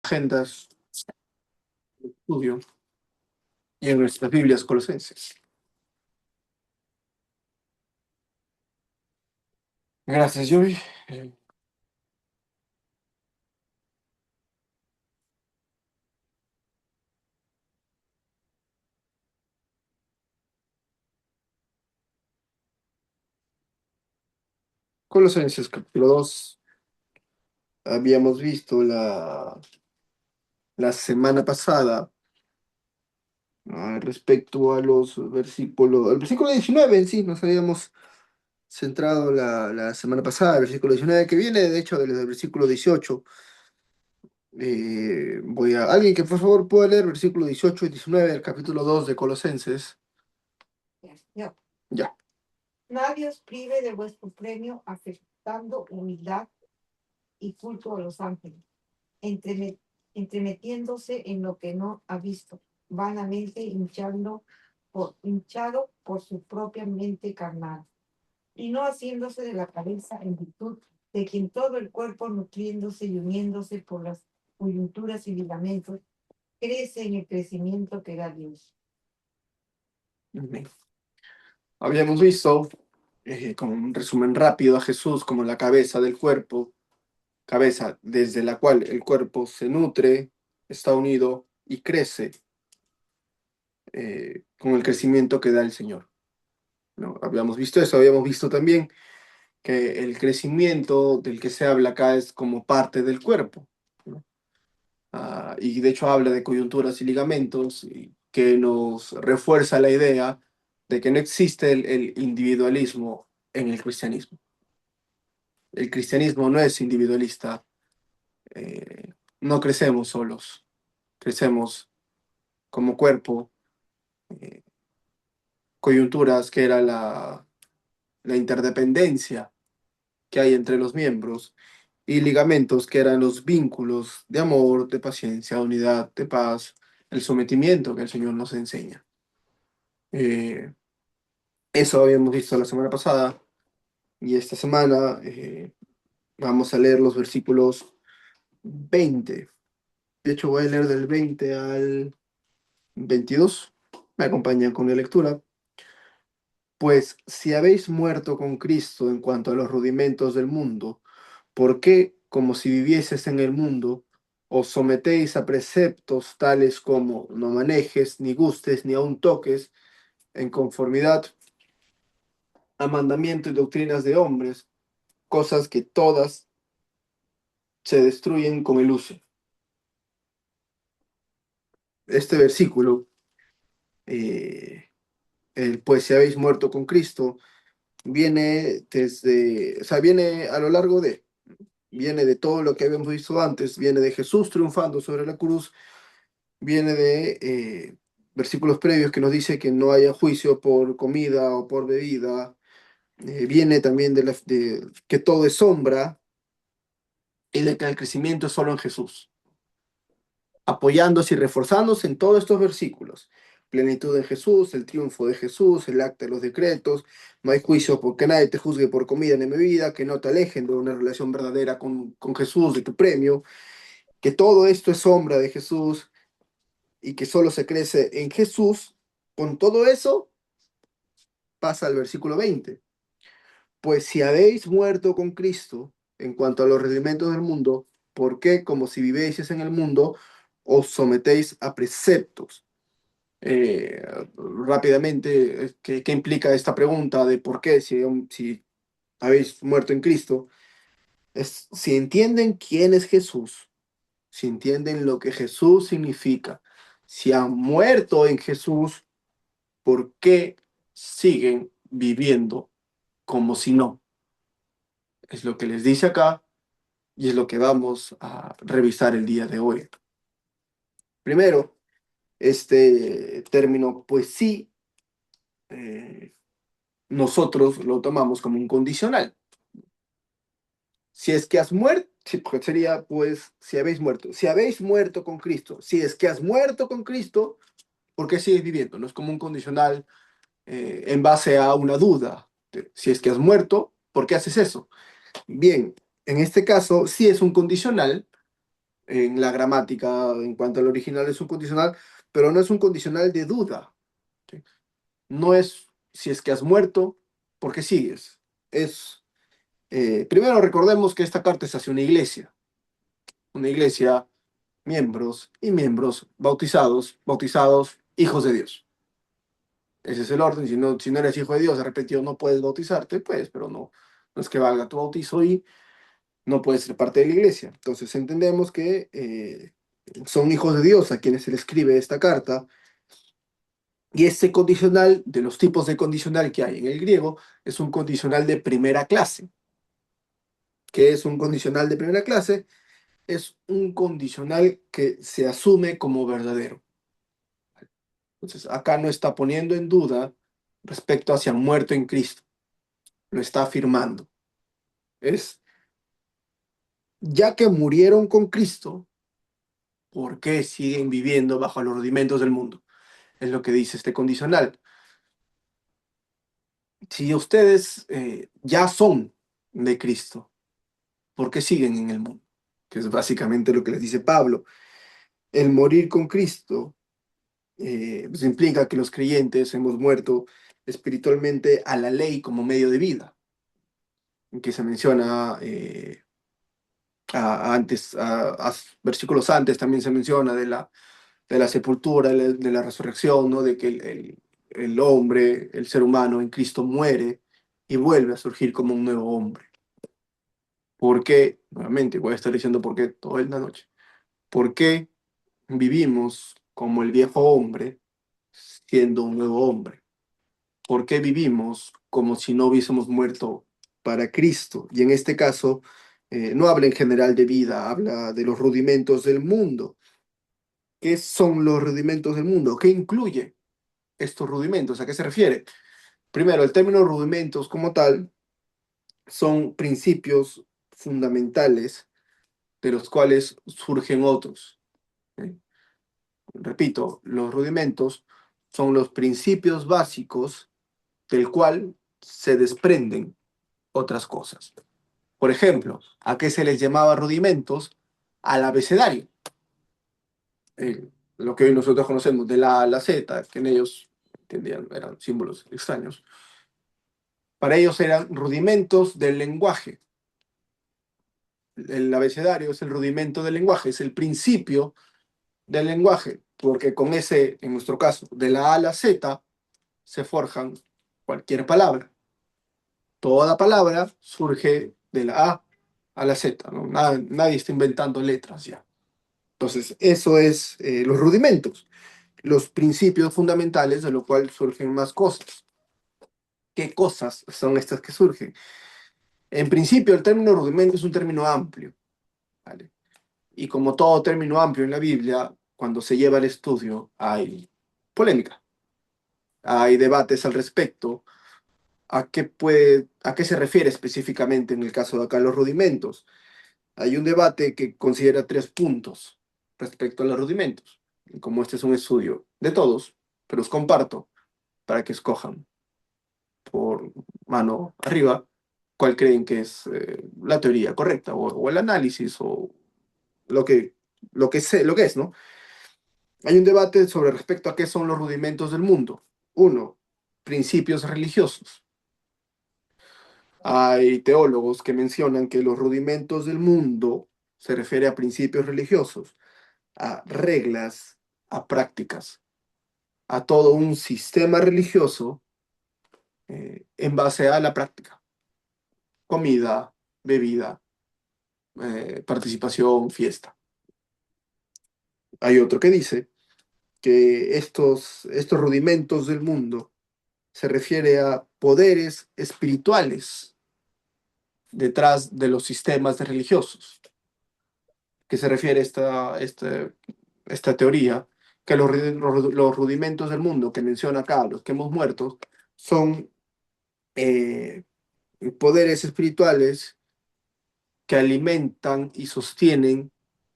Agendas de estudio y en nuestras Biblias colosenses. Gracias, Yuri. Colosenses capítulo 2. Habíamos visto la semana pasada respecto a los versículos, al versículo 19 en sí, nos habíamos centrado la semana pasada, el versículo 19, que viene de hecho del versículo 18. Alguien que por favor pueda leer versículo 18 y 19 del capítulo 2 de Colosenses. Ya. Ya. Nadie os prive de vuestro premio, afectando humildad y culto a los ángeles, entremetiéndose en lo que no ha visto, vanamente hinchado por su propia mente carnal, y no haciéndose de la cabeza en virtud de quien todo el cuerpo, nutriéndose y uniéndose por las coyunturas y ligamentos, crece en el crecimiento que da Dios. Amén. Habíamos visto, con un resumen rápido, a Jesús como la cabeza del cuerpo, cabeza desde la cual el cuerpo se nutre, está unido y crece con el crecimiento que da el Señor, ¿no? Habíamos visto eso, habíamos visto también que el crecimiento del que se habla acá es como parte del cuerpo, ¿no? Y de hecho habla de coyunturas y ligamentos, y que nos refuerza la idea de que no existe el individualismo en el cristianismo. El cristianismo no es individualista, no crecemos solos, crecemos como cuerpo, eh, coyunturas que era la interdependencia que hay entre los miembros, y ligamentos que eran los vínculos de amor, de paciencia, de unidad, de paz, el sometimiento que el Señor nos enseña. Eh, Eso habíamos visto la semana pasada, y esta semana vamos a leer los versículos 20. De hecho, voy a leer del 20 al 22. Me acompañan con la lectura. Pues si habéis muerto con Cristo en cuanto a los rudimentos del mundo, ¿por qué, como si vivieses en el mundo, os sometéis a preceptos tales como no manejes, ni gustes, ni aun toques, en conformidad a mandamientos y doctrinas de hombres, cosas que todas se destruyen con el uso? Este versículo, pues si habéis muerto con Cristo, viene a lo largo viene de todo lo que habíamos visto antes, viene de Jesús triunfando sobre la cruz, viene de versículos previos que nos dice que no haya juicio por comida o por bebida, viene también de que todo es sombra y de que el crecimiento es solo en Jesús, apoyándose y reforzándose en todos estos versículos. Plenitud en Jesús, el triunfo de Jesús, el acta de los decretos, no hay juicio porque nadie te juzgue por comida ni bebida, que no te alejen de una relación verdadera con Jesús, de tu premio, que todo esto es sombra de Jesús y que solo se crece en Jesús. Con todo eso pasa al versículo 20. Pues si habéis muerto con Cristo en cuanto a los rudimentos del mundo, ¿por qué, como si vivieseis en el mundo, os sometéis a preceptos? Eh, Rápidamente, ¿qué implica esta pregunta de por qué si habéis muerto en Cristo? Si entienden quién es Jesús, si entienden lo que Jesús significa, si han muerto en Jesús, ¿por qué siguen viviendo como si no? Es lo que les dice acá y es lo que vamos a revisar el día de hoy. Primero, este término, pues sí, nosotros lo tomamos como un condicional. Si es que has muerto, sería pues si habéis muerto con Cristo, si es que has muerto con Cristo, ¿por qué sigues viviendo? No es como un condicional en base a una duda. Si es que has muerto, ¿por qué haces eso? Bien, en este caso sí es un condicional, en la gramática en cuanto al original es un condicional, pero no es un condicional de duda. ¿Sí? No es si es que has muerto, porque sigues. Es, primero recordemos que esta carta es hacia una iglesia, miembros y miembros, bautizados, bautizados, hijos de Dios. Ese es el orden. Si no eres hijo de Dios, de repente no puedes bautizarte, pues, pero no es que valga tu bautizo y no puedes ser parte de la iglesia. Entonces entendemos que son hijos de Dios a quienes se le escribe esta carta. Y este condicional, de los tipos de condicional que hay en el griego, es un condicional de primera clase. ¿Qué es un condicional de primera clase? Es un condicional que se asume como verdadero. Entonces, acá no está poniendo en duda respecto a si han muerto en Cristo, lo está afirmando. Es, ya que murieron con Cristo, ¿por qué siguen viviendo bajo los rudimentos del mundo? Es lo que dice este condicional. Si ustedes ya son de Cristo, ¿por qué siguen en el mundo? Que es básicamente lo que les dice Pablo. El morir con Cristo pues implica que los creyentes hemos muerto espiritualmente a la ley como medio de vida, que se menciona antes, versículos antes también se menciona de la sepultura, de la resurrección, ¿no? De que el hombre, el ser humano en Cristo muere y vuelve a surgir como un nuevo hombre. ¿Por qué? Nuevamente, voy a estar diciendo por qué toda la noche. ¿Por qué vivimos como el viejo hombre siendo un nuevo hombre? ¿Por qué vivimos como si no hubiésemos muerto para Cristo? Y en este caso, no habla en general de vida, habla de los rudimentos del mundo. ¿Qué son los rudimentos del mundo? ¿Qué incluye estos rudimentos? ¿A qué se refiere? Primero, el término rudimentos como tal son principios fundamentales de los cuales surgen otros. ¿Eh? Repito, los rudimentos son los principios básicos del cual se desprenden otras cosas. Por ejemplo, ¿a qué se les llamaba rudimentos? Al abecedario. Lo que hoy nosotros conocemos de la A a la Z, que en ellos entendían, eran símbolos extraños. Para ellos eran rudimentos del lenguaje. El abecedario es el rudimento del lenguaje, es el principio del lenguaje, porque con ese, en nuestro caso, de la A a la Z, se forjan cualquier palabra. Toda palabra surge de la A la Z, ¿no? Nadie está inventando letras ya. Entonces, eso es los rudimentos, los principios fundamentales de lo cual surgen más cosas. ¿Qué cosas son estas que surgen? En principio, el término rudimento es un término amplio, ¿vale? Y como todo término amplio en la Biblia, cuando se lleva al estudio hay polémica, hay debates al respecto. ¿A qué se refiere específicamente en el caso de acá los rudimentos? Hay un debate que considera tres puntos respecto a los rudimentos. Y como este es un estudio de todos, pero os comparto para que escojan por mano arriba cuál creen que es la teoría correcta o el análisis o lo que es, ¿no? Hay un debate sobre respecto a qué son los rudimentos del mundo. Uno, principios religiosos. Hay teólogos que mencionan que los rudimentos del mundo se refiere a principios religiosos, a reglas, a prácticas, a todo un sistema religioso en base a la práctica. Comida, bebida, participación, fiesta. Hay otro que dice que estos rudimentos del mundo se refiere a poderes espirituales detrás de los sistemas religiosos. ¿Qué se refiere esta teoría? Que los rudimentos del mundo que menciona acá, los que hemos muerto, son eh, poderes espirituales que alimentan y sostienen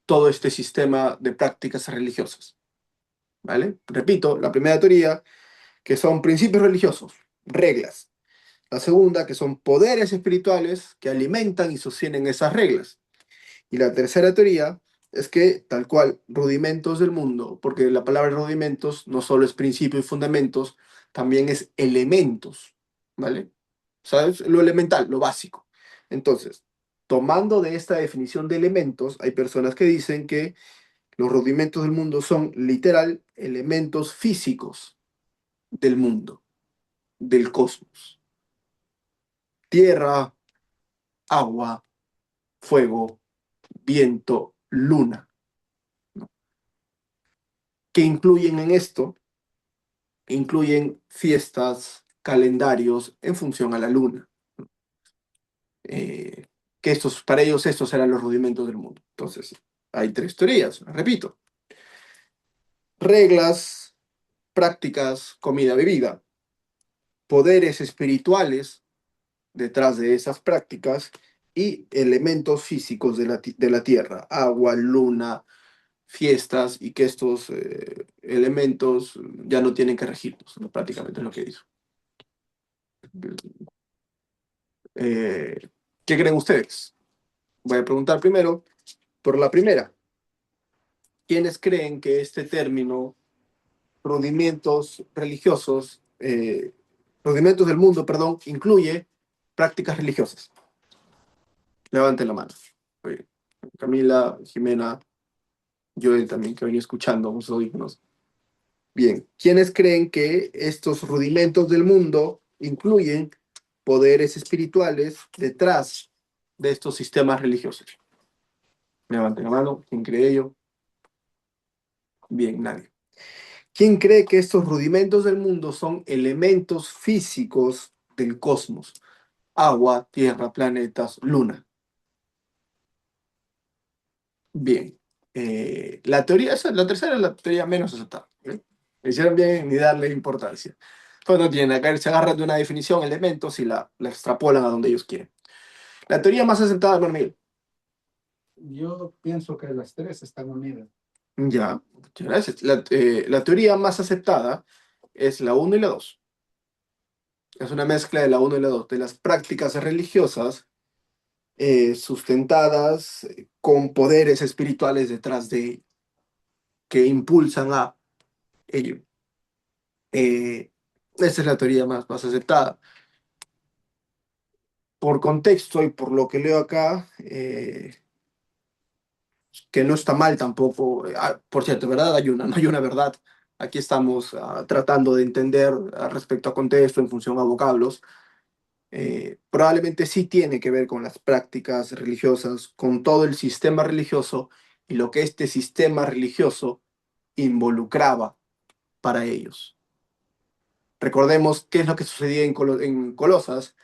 todo este sistema de prácticas religiosas. ¿Vale? Repito, la primera teoría, que son principios religiosos, reglas. La segunda, que son poderes espirituales que alimentan y sostienen esas reglas. Y la tercera teoría, es que, tal cual, rudimentos del mundo, porque la palabra rudimentos no solo es principio y fundamentos, también es elementos, ¿vale? ¿Sabes? Lo elemental, lo básico. Entonces, tomando de esta definición de elementos, hay personas que dicen que los rudimentos del mundo son literal elementos físicos del mundo, del cosmos. Tierra, agua, fuego, viento, luna, ¿no? ¿Qué incluyen en esto? Incluyen fiestas, calendarios en función a la luna. Eh, que para ellos estos eran los rudimentos del mundo. Entonces, hay tres teorías, repito. Reglas, prácticas, comida, bebida. Poderes espirituales detrás de esas prácticas y elementos físicos de la tierra, agua, luna, fiestas, y que estos elementos ya no tienen que regirnos, ¿no? Prácticamente es lo que hizo. Eh, ¿Qué creen ustedes? Voy a preguntar primero por la primera. ¿Quiénes creen que este término, rudimentos religiosos, rudimentos del mundo, perdón, incluye prácticas religiosas? Levanten la mano. Oye, Camila, Jimena, yo también que venía escuchando unos audífonos. Bien, ¿quiénes creen que estos rudimentos del mundo incluyen poderes espirituales detrás de estos sistemas religiosos? Levanten la mano. ¿Quién cree ello? Bien, nadie. ¿Quién cree que estos rudimentos del mundo son elementos físicos del cosmos? Agua, tierra, planetas, luna. Bien. La teoría, la tercera es la teoría menos aceptada. ¿Eh? Me hicieron bien ni darle importancia. Pues no tienen acá, se agarran de una definición, elementos, y la extrapolan a donde ellos quieren. La teoría más aceptada, hermano Miguel. Yo pienso que las tres están unidas. Ya, muchas gracias. La teoría más aceptada es la uno y la 2. Es una mezcla de la uno y la 2 de las prácticas religiosas sustentadas con poderes espirituales detrás de que impulsan a ello. Esa es la teoría más aceptada. Por contexto y por lo que leo acá, que no está mal tampoco. Por cierto, ¿verdad? No hay una verdad. Aquí estamos tratando de entender respecto a contexto en función a vocablos. Probablemente sí tiene que ver con las prácticas religiosas, con todo el sistema religioso y lo que este sistema religioso involucraba para ellos. Recordemos qué es lo que sucedía en Colosas,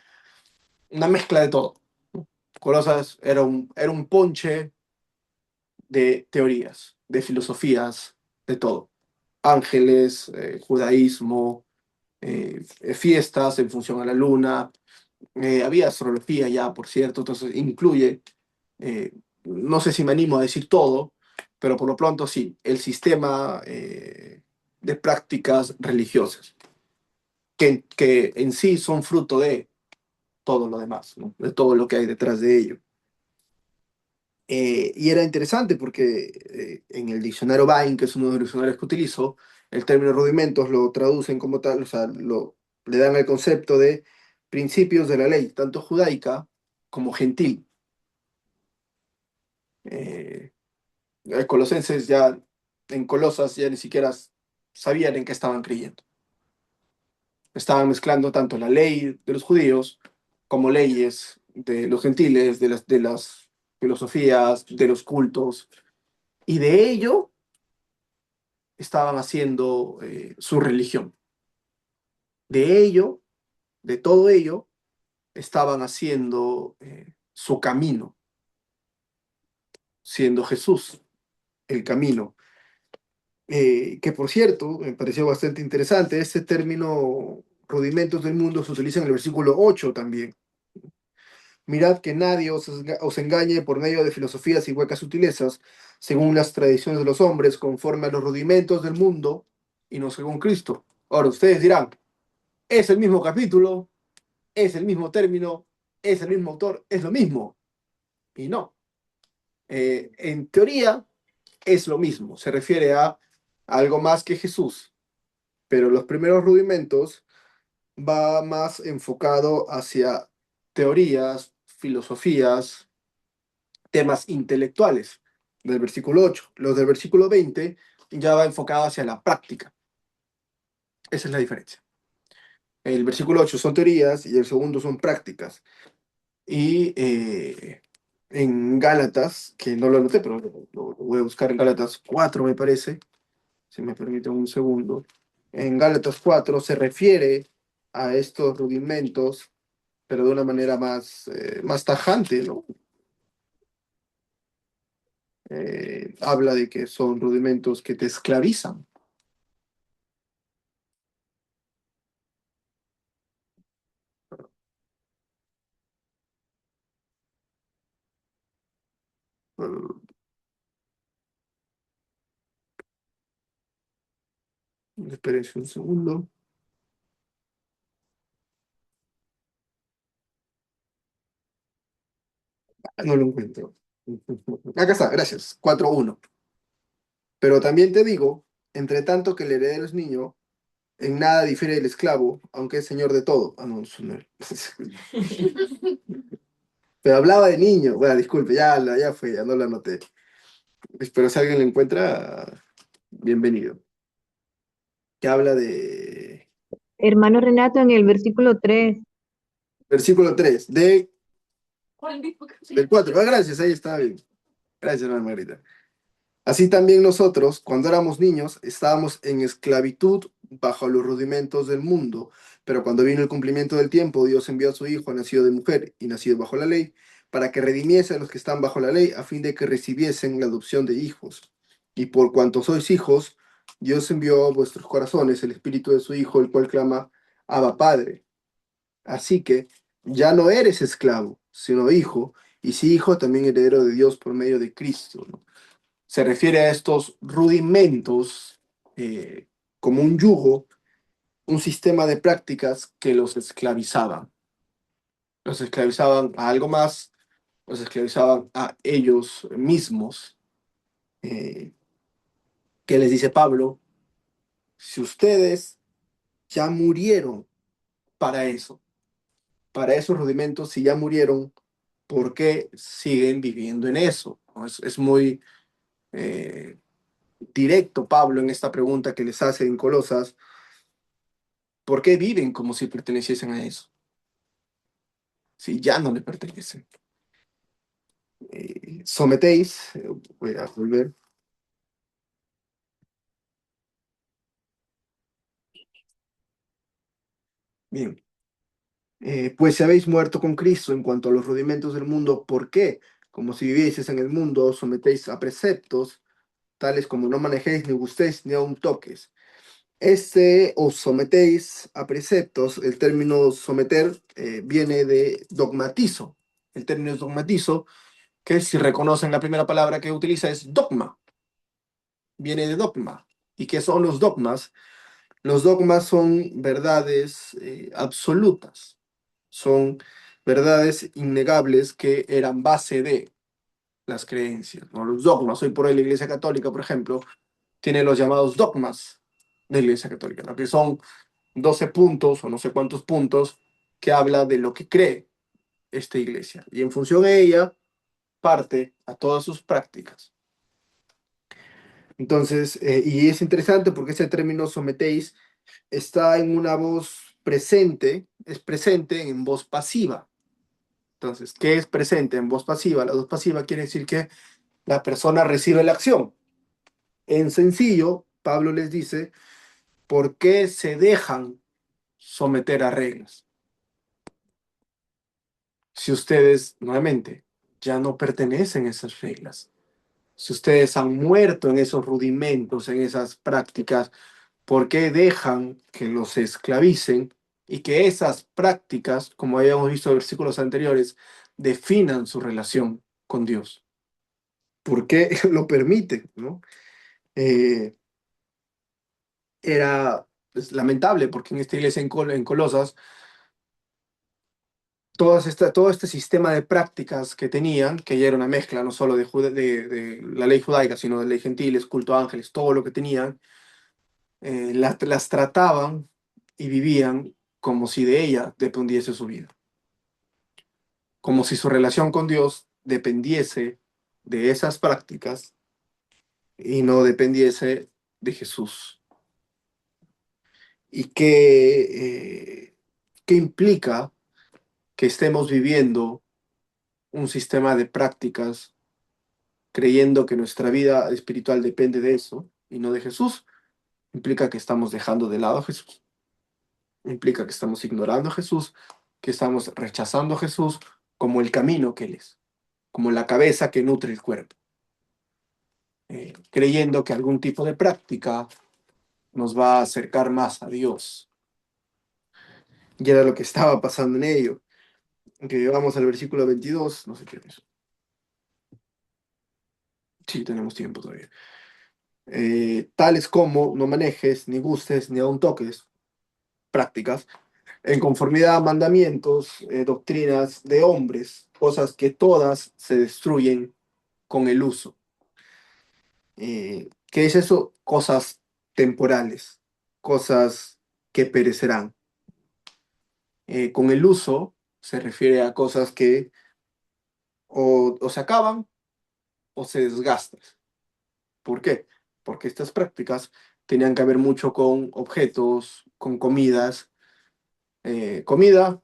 una mezcla de todo. Colosas era un ponche de teorías, de filosofías, de todo. Ángeles, judaísmo, fiestas en función a la luna, había astrología ya, por cierto, entonces incluye, no sé si me animo a decir todo, pero por lo pronto sí, el sistema de prácticas religiosas, que en sí son fruto de todo lo demás, ¿no? De todo lo que hay detrás de ello. Y era interesante porque en el diccionario Bain, que es uno de los diccionarios que utilizo, el término rudimentos lo traducen como tal, o sea, le dan el concepto de principios de la ley, tanto judaica como gentil. Eh, Colosenses ya, en Colosas ya ni siquiera sabían en qué estaban creyendo. Estaban mezclando tanto la ley de los judíos como leyes de los gentiles, de las filosofías, de los cultos, y de ello estaban haciendo su religión. De ello, de todo ello, estaban haciendo su camino, siendo Jesús el camino. Que por cierto, me pareció bastante interesante, este término rudimentos del mundo se utiliza en el versículo 8 también. Mirad que nadie os engañe por medio de filosofías y huecas sutilezas, según las tradiciones de los hombres, conforme a los rudimentos del mundo y no según Cristo. Ahora ustedes dirán, es el mismo capítulo, es el mismo término, es el mismo autor, es lo mismo. Y no. En teoría, es lo mismo, se refiere a algo más que Jesús, pero los primeros rudimentos va más enfocado hacia teorías, filosofías, temas intelectuales del versículo 8. Los del versículo 20 ya va enfocado hacia la práctica. Esa es la diferencia. El versículo 8 son teorías y el segundo son prácticas. Y en Gálatas, que no lo anoté, pero lo voy a buscar en Gálatas 4, me parece, si me permiten un segundo. En Gálatas 4 se refiere a estos rudimentos, pero de una manera más tajante, ¿no? Habla de que son rudimentos que te esclavizan. Eh, Espérense un segundo. No lo encuentro. Acá está, gracias. 4:1. Pero también te digo, entre tanto que el heredero es niño, en nada difiere del esclavo, aunque es señor de todo. Ah, no, eso no era. Pero hablaba de niño. Bueno, disculpe, ya fue, ya no lo anoté. Espero si alguien lo encuentra, bienvenido. Que habla de Hermano Renato, en el versículo 3. versículo 3 del 4. Ah, gracias, ahí está bien. Gracias, hermana Margarita. Así también nosotros, cuando éramos niños, estábamos en esclavitud bajo los rudimentos del mundo, pero cuando vino el cumplimiento del tiempo, Dios envió a su Hijo, nacido de mujer y nacido bajo la ley, para que redimiese a los que están bajo la ley, a fin de que recibiesen la adopción de hijos. Y por cuanto sois hijos, Dios envió a vuestros corazones el espíritu de su Hijo, el cual clama, Abba Padre. Así que ya no eres esclavo, sino hijo, y si hijo, también heredero de Dios por medio de Cristo, ¿no? Se refiere a estos rudimentos como un yugo, un sistema de prácticas que los esclavizaban. Los esclavizaban a algo más, los esclavizaban a ellos mismos. Eh, ¿Qué les dice Pablo? Si ustedes ya murieron para eso, para esos rudimentos, si ya murieron, ¿por qué siguen viviendo en eso? ¿No? Es muy directo Pablo en esta pregunta que les hace en Colosas. ¿Por qué viven como si perteneciesen a eso? Si ya no le pertenecen. Sometéis, voy a volver. Bien. Pues si habéis muerto con Cristo en cuanto a los rudimentos del mundo, ¿por qué? Como si vivieseis en el mundo, os sometéis a preceptos, tales como no manejéis, ni gustéis, ni aun toques. Os sometéis a preceptos, el término someter viene de dogmatizo. El término es dogmatizo, que si reconocen la primera palabra que utiliza es dogma, viene de dogma. ¿Y qué son los dogmas? Los dogmas son verdades absolutas, son verdades innegables que eran base de las creencias, ¿no? Los dogmas, hoy por hoy la Iglesia Católica, por ejemplo, tiene los llamados dogmas de la Iglesia Católica, ¿no? Que son 12 puntos o no sé cuántos puntos que habla de lo que cree esta iglesia. Y en función de ella, parte a todas sus prácticas. Entonces, y es interesante porque ese término sometéis está en una voz presente, es presente en voz pasiva. Entonces, ¿qué es presente en voz pasiva? La voz pasiva quiere decir que la persona recibe la acción. En sencillo, Pablo les dice, ¿por qué se dejan someter a reglas? Si ustedes, nuevamente, ya no pertenecen a esas reglas, si ustedes han muerto en esos rudimentos, en esas prácticas, ¿por qué dejan que los esclavicen y que esas prácticas, como habíamos visto en versículos anteriores, definan su relación con Dios? ¿Por qué lo permiten? ¿No? Eh, Era pues, lamentable porque en esta iglesia en Colosas todo este sistema de prácticas que tenían, que ya era una mezcla no solo de la ley judaica, sino de ley gentiles, culto a ángeles, todo lo que tenían, las trataban y vivían como si de ella dependiese su vida, como si su relación con Dios dependiese de esas prácticas y no dependiese de Jesús. ¿Y qué implica que estemos viviendo un sistema de prácticas creyendo que nuestra vida espiritual depende de eso y no de Jesús? Implica que estamos dejando de lado a Jesús. Implica que estamos ignorando a Jesús, que estamos rechazando a Jesús como el camino que Él es, como la cabeza que nutre el cuerpo, creyendo que algún tipo de práctica nos va a acercar más a Dios. Y era lo que estaba pasando en ello. Que llegamos al versículo 22, no sé qué es. Sí, tenemos tiempo todavía. Tales como no manejes, ni gustes, ni aun toques, prácticas, en conformidad a mandamientos, doctrinas de hombres, cosas que todas se destruyen con el uso. ¿Qué es eso? Cosas temporales, cosas que perecerán. Con el uso se refiere a cosas que o se acaban o se desgastan. ¿Por qué? Porque estas prácticas tenían que ver mucho con objetos, con comidas. Comida,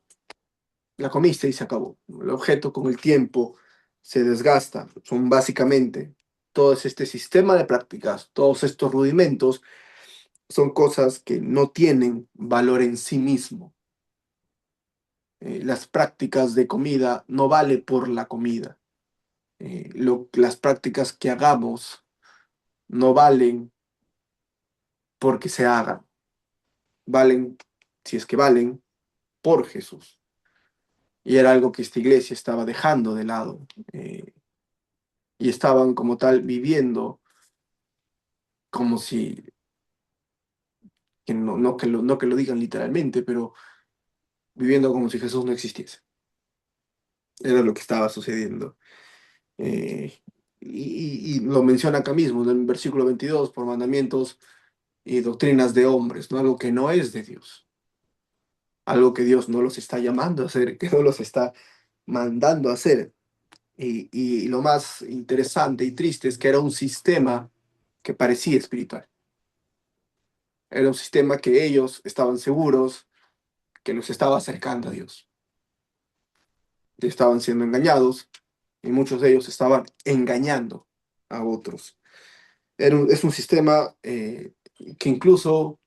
la comiste y se acabó. El objeto con el tiempo se desgasta. Son básicamente todo este sistema de prácticas, todos estos rudimentos, son cosas que no tienen valor en sí mismo. Las prácticas de comida no vale por la comida. Las prácticas que hagamos no valen porque se hagan. Valen, si es que valen, por Jesús. Y era algo que esta iglesia estaba dejando de lado. Y estaban como tal viviendo como si, que no que lo digan literalmente, pero viviendo como si Jesús no existiese. Era lo que estaba sucediendo. Eh, y lo menciona acá mismo, en el versículo 22, por mandamientos y doctrinas de hombres, ¿no? Algo que no es de Dios, algo que Dios no los está llamando a hacer, que no los está mandando a hacer. Y lo más interesante y triste es que era un sistema que parecía espiritual. Era un sistema que ellos estaban seguros que los estaba acercando a Dios. Estaban siendo engañados y muchos de ellos estaban engañando a otros. Es un sistema que incluso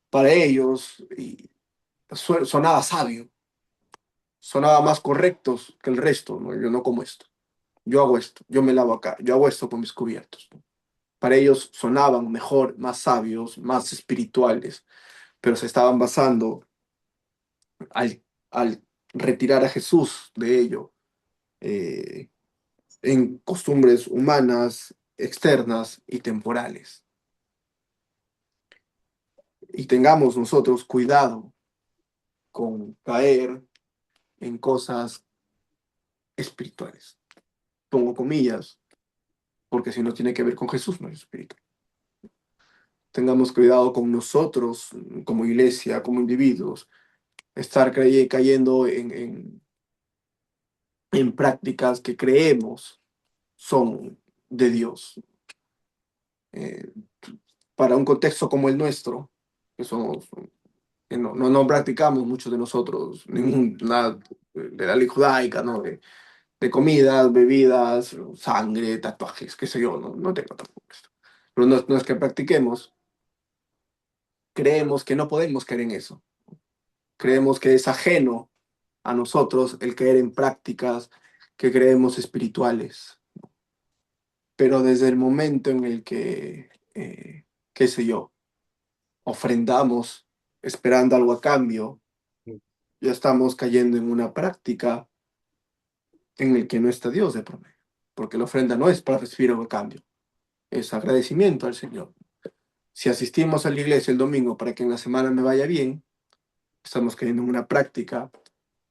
para ellos sonaba sabio, sonaba más correctos que el resto, ¿no? Yo no como esto, yo hago esto, yo me lavo acá, yo hago esto con mis cubiertos, ¿no? Para ellos sonaban mejor, más sabios, más espirituales, pero se estaban basando al retirar a Jesús de ello, eh, en costumbres humanas, externas y temporales. Y tengamos nosotros cuidado con caer en cosas espirituales. Pongo comillas, porque si no tiene que ver con Jesús, no es espiritual. Tengamos cuidado con nosotros como iglesia, como individuos, estar cayendo en prácticas que creemos son de Dios. Eh, para un contexto como el nuestro, que somos, que no practicamos muchos de nosotros nada de la ley judaica, ¿no? De comidas, bebidas, sangre, tatuajes, qué sé yo, no tengo tampoco esto. Pero no es que practiquemos, creemos que no podemos caer en eso. Creemos que es ajeno a nosotros el caer en prácticas que creemos espirituales. Pero desde el momento en el que, qué sé yo, ofrendamos esperando algo a cambio, ya estamos cayendo en una práctica en el que no está Dios de por medio. Porque la ofrenda no es para recibir algo a cambio, es agradecimiento al Señor. Si asistimos a la iglesia el domingo para que en la semana me vaya bien, estamos cayendo en una práctica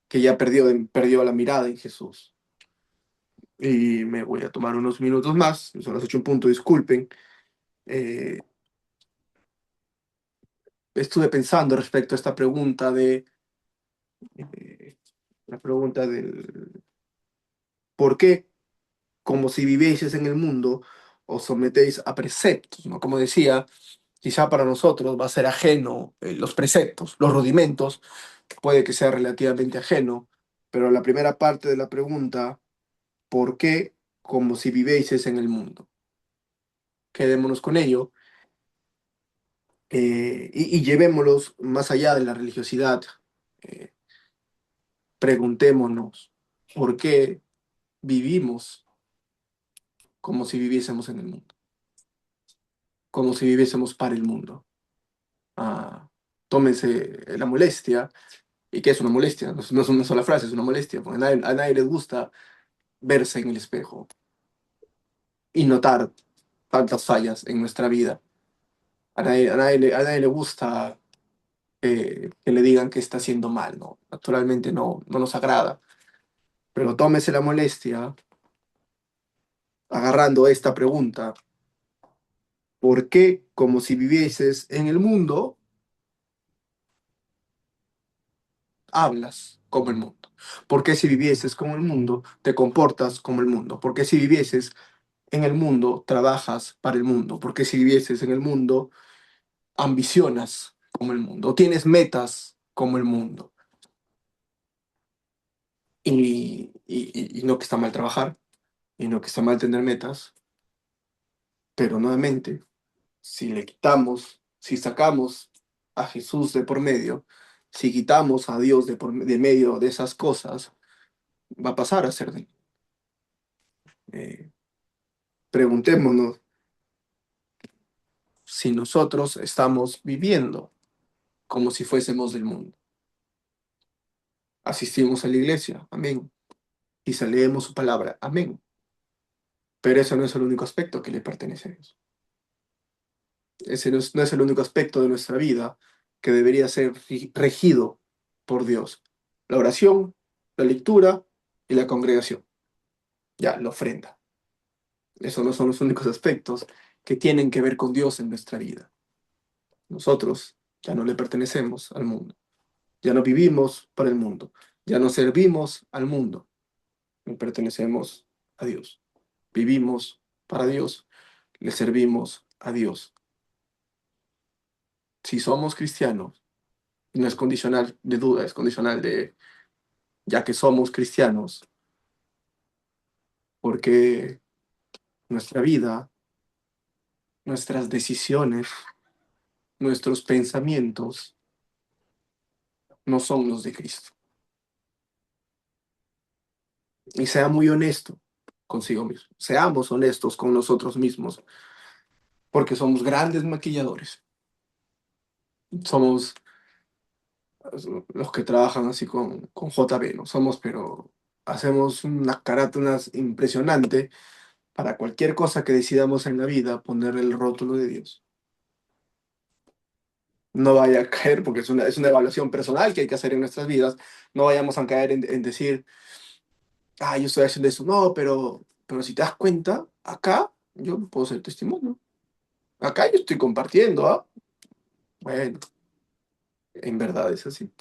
que ya perdió la mirada en Jesús. Y me voy a tomar unos minutos más, son las 8 en punto, disculpen. Eh, Estuve pensando respecto a esta pregunta la pregunta del ¿por qué? Como si vivieseis en el mundo, os sometéis a preceptos, ¿no? Como decía, quizá para nosotros va a ser ajeno los preceptos, los rudimentos, puede que sea relativamente ajeno, pero la primera parte de la pregunta, ¿por qué? Como si vivieseis en el mundo. Quedémonos con ello y llevémoslos más allá de la religiosidad. Eh, Preguntémonos, ¿por qué vivimos como si viviésemos en el mundo? Como si viviésemos para el mundo. Tómense la molestia. ¿Y qué es una molestia? No es una sola frase, es una molestia, porque a nadie les gusta verse en el espejo y notar tantas fallas en nuestra vida. A nadie le gusta que le digan que está haciendo mal, ¿no? Naturalmente no nos agrada. Pero tómese la molestia agarrando esta pregunta. ¿Por qué, como si vivieses en el mundo, hablas como el mundo? ¿Por qué si vivieses como el mundo, te comportas como el mundo? ¿Por qué si vivieses en el mundo, trabajas para el mundo? ¿Por qué si vivieses en el mundo, ambicionas como el mundo? ¿O tienes metas como el mundo? Y no que está mal trabajar, y no que está mal tener metas, pero nuevamente, si le quitamos, si sacamos a Jesús de por medio, si quitamos a Dios de medio de esas cosas, va a pasar a ser de preguntémonos si nosotros estamos viviendo como si fuésemos del mundo. Asistimos a la iglesia, amén. Quizá leemos su palabra, amén. Pero eso no es el único aspecto que le pertenece a Dios. Ese no es el único aspecto de nuestra vida que debería ser regido por Dios. La oración, la lectura y la congregación. Ya, la ofrenda. Esos no son los únicos aspectos que tienen que ver con Dios en nuestra vida. Nosotros ya no le pertenecemos al mundo. Ya no vivimos para el mundo. Ya no servimos al mundo. Le pertenecemos a Dios. Vivimos para Dios. Le servimos a Dios. Si somos cristianos, no es condicional de duda, es condicional de ya que somos cristianos, porque nuestra vida, nuestras decisiones, nuestros pensamientos no son los de Cristo. Y sea muy honesto consigo mismo. Seamos honestos con nosotros mismos, porque somos grandes maquilladores. Somos los que trabajan así con JB, ¿no? Somos, pero hacemos una carátula impresionante para cualquier cosa que decidamos en la vida, poner el rótulo de Dios. No vaya a caer, porque es una evaluación personal que hay que hacer en nuestras vidas, no vayamos a caer en decir, yo estoy haciendo eso. No, pero si te das cuenta, acá yo puedo ser testimonio. Acá yo estoy compartiendo, ¿ah? Bueno, en verdad es así.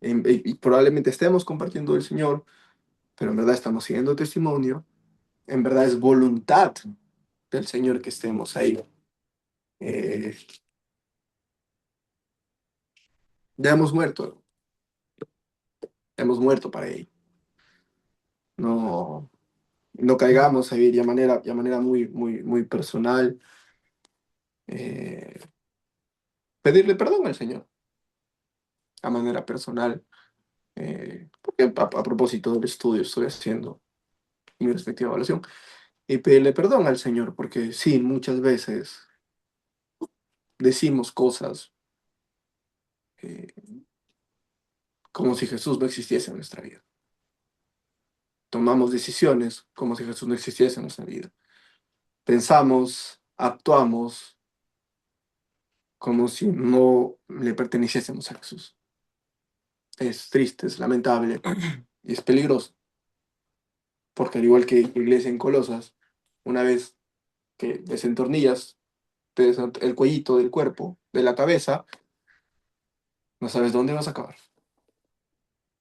Y probablemente estemos compartiendo el Señor, pero en verdad estamos siguiendo testimonio. En verdad es voluntad del Señor que estemos ahí. Eh, ya hemos muerto para ello. No, no caigamos ahí de manera muy personal. eh, Pedirle perdón al Señor, a manera personal. Porque a propósito del estudio estoy haciendo mi respectiva evaluación. Y pedirle perdón al Señor, porque sí, muchas veces decimos cosas eh, como si Jesús no existiese en nuestra vida. Tomamos decisiones como si Jesús no existiese en nuestra vida. Pensamos, actuamos como si no le perteneciésemos a Jesús. Es triste, es lamentable y es peligroso, porque al igual que la iglesia en Colosas, una vez que desentornillas el cuellito del cuerpo, de la cabeza, no sabes dónde vas a acabar.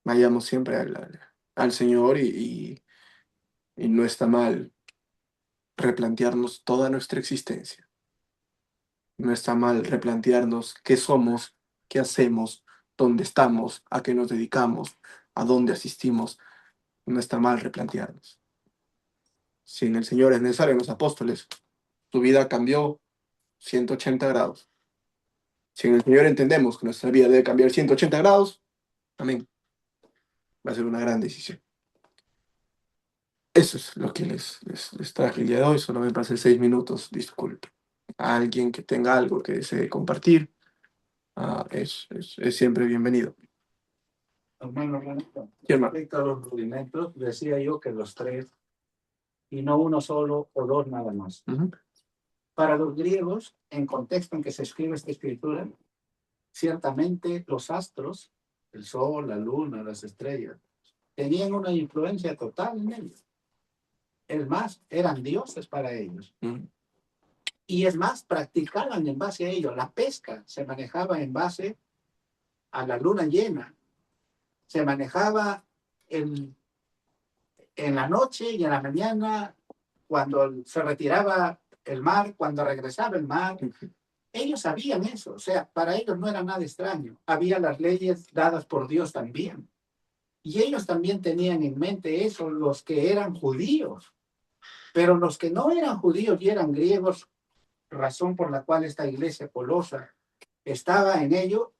Vayamos siempre al Señor y no está mal replantearnos toda nuestra existencia. No está mal replantearnos qué somos, qué hacemos, dónde estamos, a qué nos dedicamos, a dónde asistimos. No está mal replantearnos. Si en el Señor es necesario, en los apóstoles, su vida cambió 180 grados. Si en el Señor entendemos que nuestra vida debe cambiar 180 grados, amén. Va a ser una gran decisión. Eso es lo que les traje el día de hoy. Solo me pasé 6 minutos, disculpe. A alguien que tenga algo que desee compartir, es siempre bienvenido. Hermano Renato, Sí, hermano. respecto a los rudimentos, decía yo que los tres, y no uno solo o dos nada más. Ujú. Para los griegos, en contexto en que se escribe esta escritura, ciertamente los astros, el sol, la luna, las estrellas, tenían una influencia total en ellos. Es más, eran dioses para ellos. Ujú. Y es más, practicaban en base a ello. La pesca se manejaba en base a la luna llena. Se manejaba en la noche y en la mañana, cuando se retiraba el mar, cuando regresaba el mar. Ellos sabían eso. O sea, para ellos no era nada extraño. Había las leyes dadas por Dios también. Y ellos también tenían en mente eso, los que eran judíos. Pero los que no eran judíos y eran griegos, razón por la cual esta iglesia colosa estaba en ello,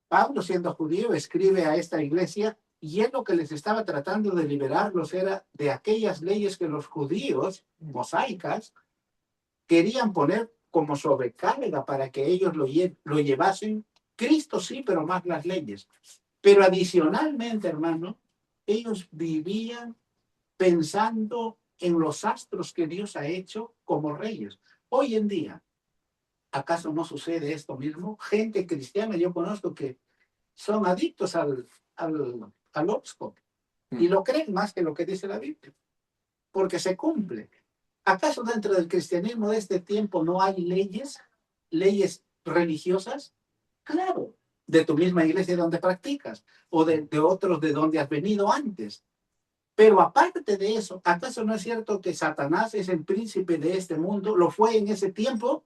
Pablo, siendo judío, escribe a esta iglesia y él lo que les estaba tratando de liberarlos era de aquellas leyes que los judíos, mosaicas, querían poner como sobrecarga para que ellos lo llevasen. Cristo sí, pero más las leyes. Pero adicionalmente, hermano, ellos vivían pensando en los astros que Dios ha hecho como reyes. Hoy en día, ¿acaso no sucede esto mismo? Gente cristiana, yo conozco que son adictos al horóscopo y lo creen más que lo que dice la Biblia, porque se cumple. ¿Acaso dentro del cristianismo de este tiempo no hay leyes religiosas? Claro, de tu misma iglesia donde practicas o de otros de donde has venido antes. Pero aparte de eso, ¿acaso no es cierto que Satanás es el príncipe de este mundo? Lo fue en ese tiempo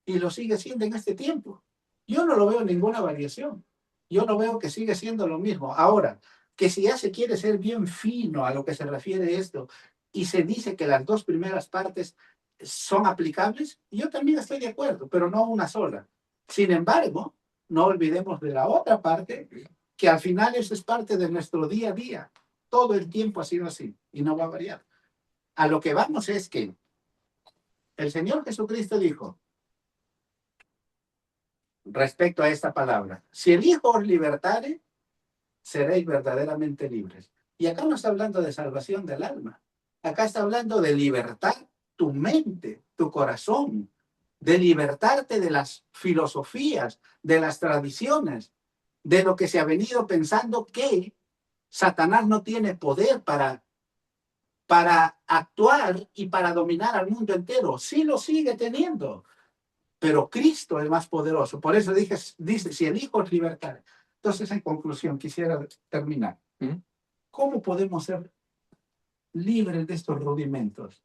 y lo sigue siendo en este tiempo. Yo no lo veo ninguna variación. Yo no veo que sigue siendo lo mismo. Ahora, que si ya se quiere ser bien fino a lo que se refiere esto y se dice que las dos primeras partes son aplicables, yo también estoy de acuerdo, pero no una sola. Sin embargo, no olvidemos de la otra parte, que al final eso es parte de nuestro día a día. Todo el tiempo ha sido así y no va a variar. A lo que vamos es que el Señor Jesucristo dijo, respecto a esta palabra, si el Hijo os libertare, seréis verdaderamente libres. Y acá no está hablando de salvación del alma. Acá está hablando de libertar tu mente, tu corazón, de libertarte de las filosofías, de las tradiciones, de lo que se ha venido pensando que Satanás no tiene poder para actuar y para dominar al mundo entero. Sí lo sigue teniendo, pero Cristo es más poderoso. Por eso dice, si el Hijo es libertad. Entonces, en conclusión, quisiera terminar. ¿Cómo podemos ser libres de estos rudimentos?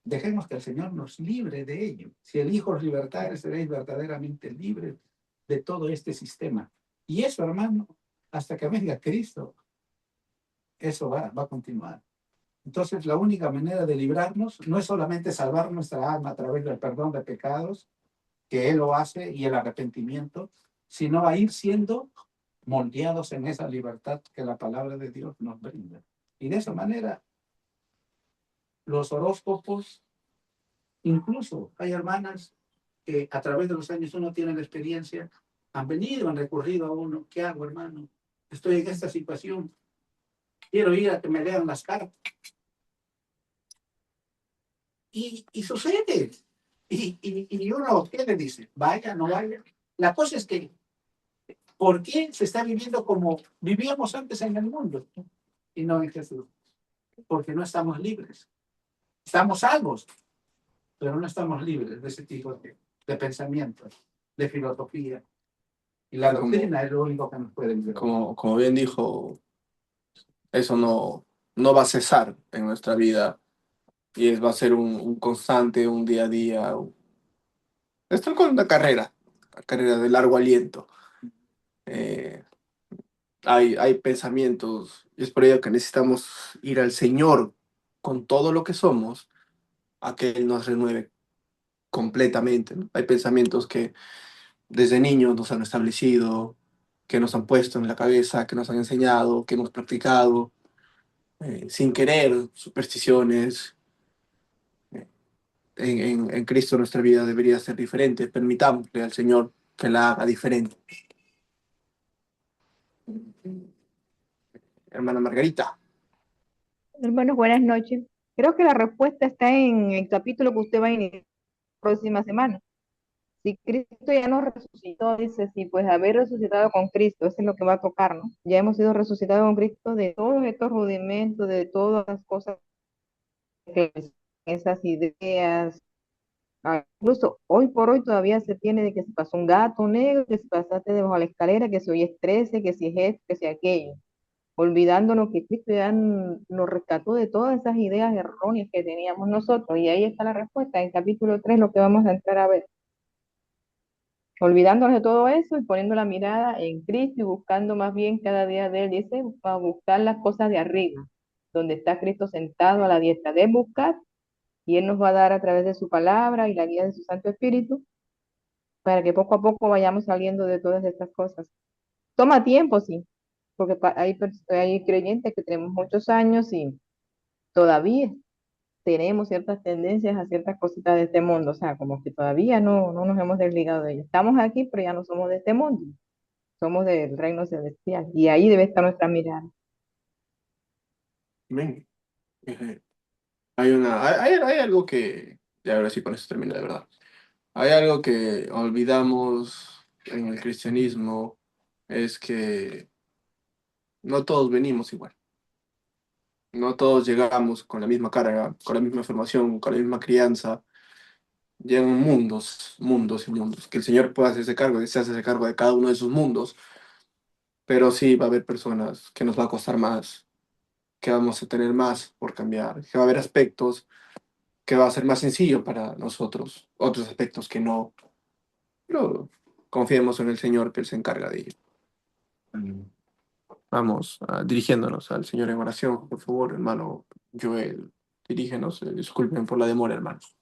Dejemos que el Señor nos libre de ello. Si el Hijo es libertad, seréis verdaderamente libres de todo este sistema. Y eso, hermano, hasta que venga Cristo, eso va a continuar. Entonces, la única manera de librarnos no es solamente salvar nuestra alma a través del perdón de pecados, que Él lo hace, y el arrepentimiento, sino a ir siendo moldeados en esa libertad que la palabra de Dios nos brinda. Y de esa manera, los horóscopos, incluso hay hermanas que a través de los años uno tiene la experiencia, han venido, han recurrido a uno, ¿qué hago, hermano? Estoy en esta situación, quiero ir a que me lean las cartas. Y sucede. Y uno, ¿qué le dice? Vaya, no vaya. La cosa es que ¿Por qué se está viviendo como vivíamos antes en el mundo y no en Jesús? Porque no estamos libres. Estamos salvos, pero no estamos libres de ese tipo de pensamientos, de filosofía. Y la doctrina es lo único que nos puede ayudar. Como bien dijo, eso no va a cesar en nuestra vida y va a ser un constante, un día a día. Esto es con una carrera de largo aliento. Eh, hay pensamientos, y es por ello que necesitamos ir al Señor con todo lo que somos, a que Él nos renueve completamente, ¿no? Hay pensamientos que desde niños nos han establecido, que nos han puesto en la cabeza, que nos han enseñado, que hemos practicado, sin querer, supersticiones. En Cristo nuestra vida debería ser diferente. Permitámosle al Señor que la haga diferente. Hermana Margarita. Hermanos, buenas noches. Creo que la respuesta está en el capítulo que usted va a iniciar la próxima semana. Si Cristo ya nos resucitó, dice, sí, pues haber resucitado con Cristo, eso es lo que va a tocar, ¿no? Ya hemos sido resucitados con Cristo de todos estos rudimentos, de todas las cosas, esas ideas. Incluso hoy por hoy todavía se tiene de que se pasó un gato negro, que se pasaste debajo de la escalera, que si hoy es 13, que si es esto, que si aquello, olvidándonos que Cristo ya nos rescató de todas esas ideas erróneas que teníamos nosotros. Y ahí está la respuesta, en capítulo 3 lo que vamos a entrar a ver. Olvidándonos de todo eso y poniendo la mirada en Cristo y buscando más bien cada día de Él, dice, a buscar las cosas de arriba, donde está Cristo sentado a la diestra de buscar, y Él nos va a dar a través de su palabra y la guía de su Santo Espíritu, para que poco a poco vayamos saliendo de todas estas cosas. Toma tiempo, sí, porque hay creyentes que tenemos muchos años y todavía tenemos ciertas tendencias a ciertas cositas de este mundo, o sea, como que todavía no nos hemos desligado de ello. Estamos aquí, pero ya no somos de este mundo, somos del reino celestial, y ahí debe estar nuestra mirada. Amén. Hay algo que, y ahora sí con eso termina de verdad. Hay algo que olvidamos en el cristianismo, es que no todos venimos igual. No todos llegamos con la misma carga, con la misma formación, con la misma crianza. Llegan mundos y mundos. Que el Señor pueda hacerse cargo, se hace cargo de cada uno de esos mundos, pero sí va a haber personas que nos va a costar más, que vamos a tener más por cambiar, que va a haber aspectos que va a ser más sencillo para nosotros, otros aspectos que no. Pero confiemos en el Señor que Él se encarga de ello. Vamos, dirigiéndonos al Señor en oración, por favor, hermano Joel, dirígenos. Disculpen por la demora, hermanos.